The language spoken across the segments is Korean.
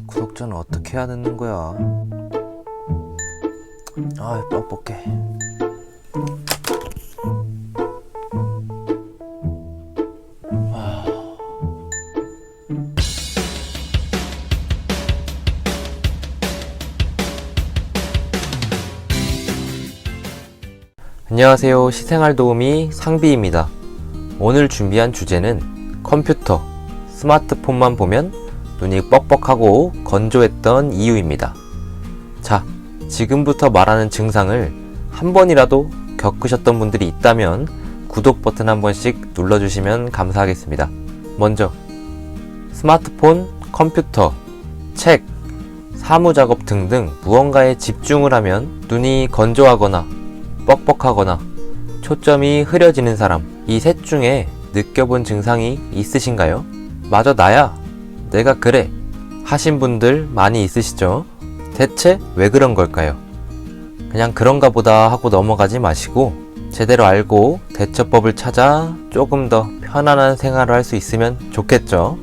구독자는 어떻게 해야 되는 거야? 뻑뻑해. 안녕하세요. 시생활 도우미 상비입니다. 오늘 준비한 주제는 컴퓨터, 스마트폰만 보면 눈이 뻑뻑하고 건조했던 이유입니다. 자, 지금부터 말하는 증상을 한 번이라도 겪으셨던 분들이 있다면 구독 버튼 한 번씩 눌러주시면 감사하겠습니다. 먼저 스마트폰, 컴퓨터, 책, 사무작업 등등 무언가에 집중을 하면 눈이 건조하거나 뻑뻑하거나 초점이 흐려지는 사람, 이 셋 중에 느껴본 증상이 있으신가요? 맞아, 나야, 내가 그래 하신 분들 많이 있으시죠? 대체 왜 그런 걸까요? 그냥 그런가 보다 하고 넘어가지 마시고 제대로 알고 대처법을 찾아 조금 더 편안한 생활을 할 수 있으면 좋겠죠?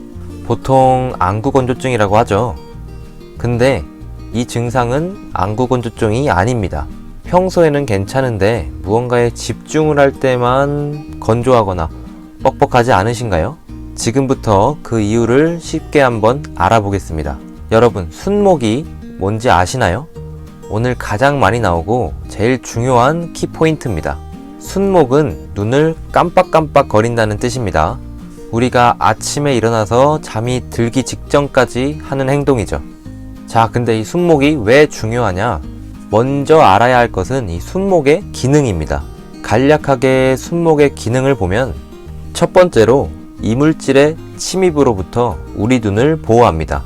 보통 안구건조증이라고 하죠. 근데 이 증상은 안구건조증이 아닙니다. 평소에는 괜찮은데 무언가에 집중을 할 때만 건조하거나 뻑뻑하지 않으신가요? 지금부터 그 이유를 쉽게 한번 알아보겠습니다. 여러분, 순목이 뭔지 아시나요? 오늘 가장 많이 나오고 제일 중요한 키포인트입니다. 순목은 눈을 깜빡깜빡 거린다는 뜻입니다. 우리가 아침에 일어나서 잠이 들기 직전까지 하는 행동이죠. 자, 근데 이 순목이 왜 중요하냐? 먼저 알아야 할 것은 이 순목의 기능입니다. 간략하게 순목의 기능을 보면 첫 번째로 이물질의 침입으로부터 우리 눈을 보호합니다.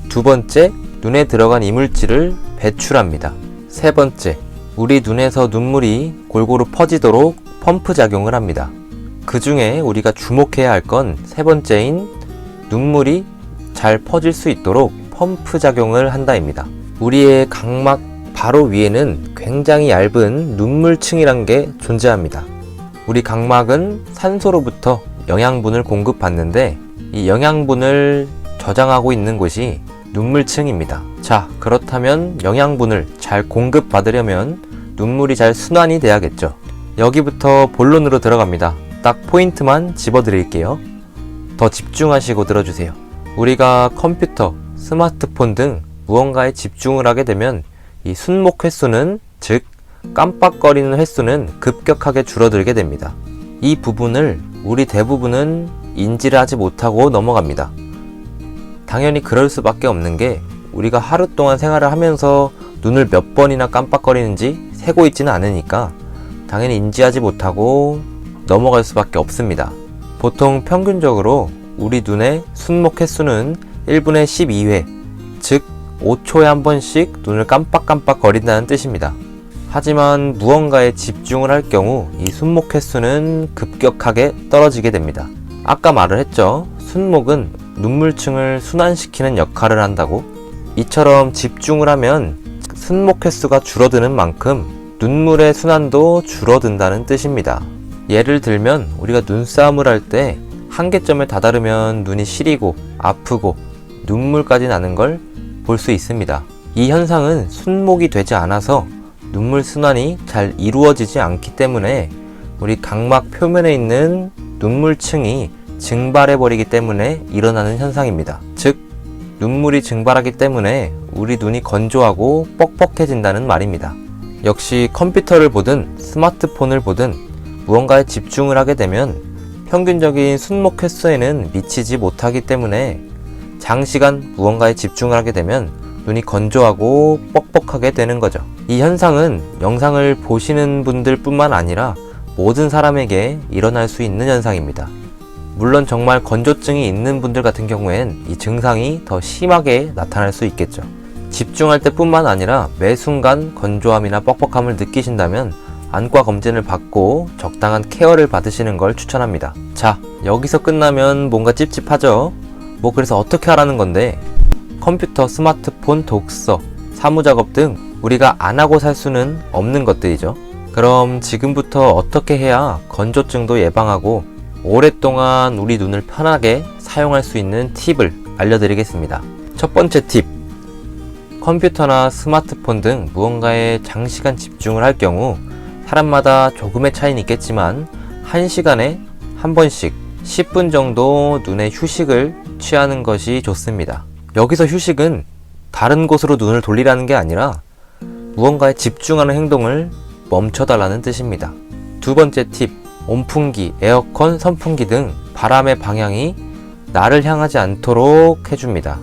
두 번째, 눈에 들어간 이물질을 배출합니다. 세 번째, 우리 눈에서 눈물이 골고루 퍼지도록 펌프 작용을 합니다. 그 중에 우리가 주목해야 할 건 세 번째인 눈물이 잘 퍼질 수 있도록 펌프 작용을 한다입니다. 우리의 각막 바로 위에는 굉장히 얇은 눈물층이란 게 존재합니다. 우리 각막은 산소로부터 영양분을 공급받는데 이 영양분을 저장하고 있는 곳이 눈물층입니다. 자, 그렇다면 영양분을 잘 공급받으려면 눈물이 잘 순환이 돼야겠죠. 여기부터 본론으로 들어갑니다. 딱 포인트만 집어드릴게요. 더 집중하시고 들어주세요. 우리가 컴퓨터, 스마트폰 등 무언가에 집중을 하게 되면 이 순목 횟수는, 즉 깜빡거리는 횟수는 급격하게 줄어들게 됩니다. 이 부분을 우리 대부분은 인지를 하지 못하고 넘어갑니다. 당연히 그럴 수밖에 없는 게 우리가 하루 동안 생활을 하면서 눈을 몇 번이나 깜빡거리는지 세고 있지는 않으니까 당연히 인지하지 못하고 넘어갈 수밖에 없습니다. 보통 평균적으로 우리 눈의 순목 횟수는 1분에 12회, 즉 5초에 한 번씩 눈을 깜빡깜빡 거린다는 뜻입니다. 하지만 무언가에 집중을 할 경우 이 순목 횟수는 급격하게 떨어지게 됩니다. 아까 말을 했죠. 순목은 눈물층을 순환시키는 역할을 한다고. 이처럼 집중을 하면 순목 횟수가 줄어드는 만큼 눈물의 순환도 줄어든다는 뜻입니다. 예를 들면 우리가 눈싸움을 할 때 한계점에 다다르면 눈이 시리고 아프고 눈물까지 나는 걸 볼 수 있습니다. 이 현상은 순목이 되지 않아서 눈물 순환이 잘 이루어지지 않기 때문에 우리 각막 표면에 있는 눈물층이 증발해 버리기 때문에 일어나는 현상입니다. 즉, 눈물이 증발하기 때문에 우리 눈이 건조하고 뻑뻑해진다는 말입니다. 역시 컴퓨터를 보든 스마트폰을 보든 무언가에 집중을 하게 되면 평균적인 순목 횟수에는 미치지 못하기 때문에 장시간 무언가에 집중을 하게 되면 눈이 건조하고 뻑뻑하게 되는 거죠. 이 현상은 영상을 보시는 분들 뿐만 아니라 모든 사람에게 일어날 수 있는 현상입니다. 물론 정말 건조증이 있는 분들 같은 경우엔 이 증상이 더 심하게 나타날 수 있겠죠. 집중할 때 뿐만 아니라 매 순간 건조함이나 뻑뻑함을 느끼신다면 안과 검진을 받고 적당한 케어를 받으시는 걸 추천합니다. 자, 여기서 끝나면 뭔가 찝찝하죠? 그래서 어떻게 하라는 건데, 컴퓨터, 스마트폰, 독서, 사무작업 등 우리가 안 하고 살 수는 없는 것들이죠. 그럼 지금부터 어떻게 해야 건조증도 예방하고 오랫동안 우리 눈을 편하게 사용할 수 있는 팁을 알려드리겠습니다. 첫 번째 팁. 컴퓨터나 스마트폰 등 무언가에 장시간 집중을 할 경우 사람마다 조금의 차이는 있겠지만 1시간에 한 번씩 10분 정도 눈의 휴식을 취하는 것이 좋습니다. 여기서 휴식은 다른 곳으로 눈을 돌리라는 게 아니라 무언가에 집중하는 행동을 멈춰달라는 뜻입니다. 두 번째 팁. 온풍기, 에어컨, 선풍기 등 바람의 방향이 나를 향하지 않도록 해줍니다.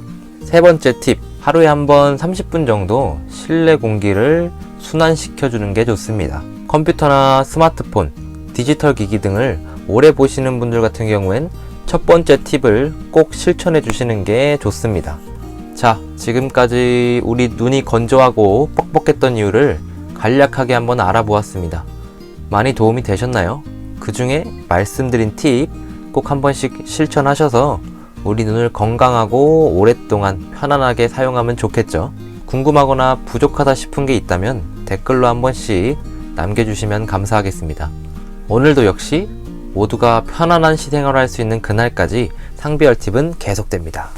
세 번째 팁. 하루에 한 번 30분 정도 실내 공기를 순환시켜주는 게 좋습니다. 컴퓨터나 스마트폰, 디지털 기기 등을 오래 보시는 분들 같은 경우엔 첫 번째 팁을 꼭 실천해 주시는 게 좋습니다. 자, 지금까지 우리 눈이 건조하고 뻑뻑했던 이유를 간략하게 한번 알아보았습니다. 많이 도움이 되셨나요? 그 중에 말씀드린 팁 꼭 한 번씩 실천하셔서 우리 눈을 건강하고 오랫동안 편안하게 사용하면 좋겠죠. 궁금하거나 부족하다 싶은 게 있다면 댓글로 한 번씩 남겨주시면 감사하겠습니다. 오늘도 역시 모두가 편안한 시생활을 할 수 있는 그날까지 상비얼 팁은 계속됩니다.